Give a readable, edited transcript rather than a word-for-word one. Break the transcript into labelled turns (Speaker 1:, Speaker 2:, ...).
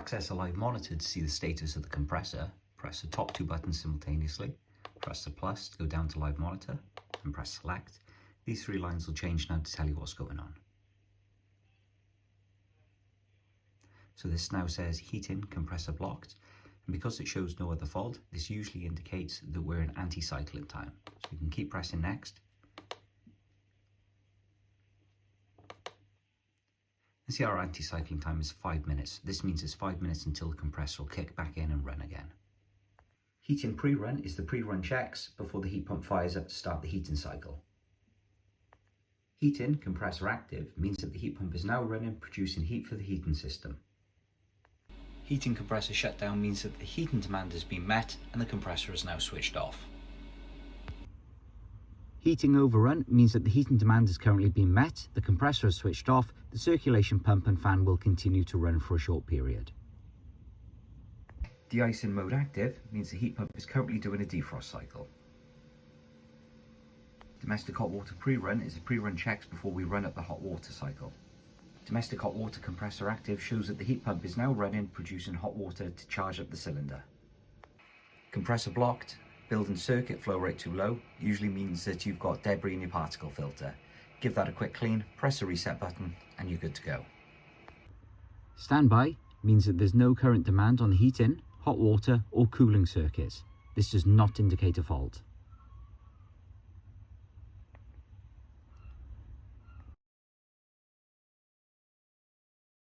Speaker 1: Access a live monitor to see the status of the compressor. Press the top two buttons simultaneously. Press the plus to go down to live monitor and press select. These three lines will change now to tell you what's going on. So this now says heating compressor blocked, and because it shows no other fault, this usually indicates that we're in anti-cycling time. So we can keep pressing next. And see our anti-cycling time is 5 minutes. This means it's 5 minutes until the compressor will kick back in and run again. Heating pre-run is the pre-run checks before the heat pump fires up to start the heating cycle. Heating compressor active means that the heat pump is now running, producing heat for the heating system. Heating compressor shutdown means that the heating demand has been met and the compressor is now switched off. Heating overrun means that the heating demand has currently been met, the compressor is switched off, the circulation pump and fan will continue to run for a short period. De-icing mode active means the heat pump is currently doing a defrost cycle. Domestic hot water pre-run is the pre-run checks before we run up the hot water cycle. Domestic hot water compressor active shows that the heat pump is now running, producing hot water to charge up the cylinder. Compressor blocked, building circuit flow rate too low, usually means that you've got debris in your particle filter. Give that a quick clean, press the reset button, and you're good to go. Standby means that there's no current demand on the heating, hot water or cooling circuits. This does not indicate a fault.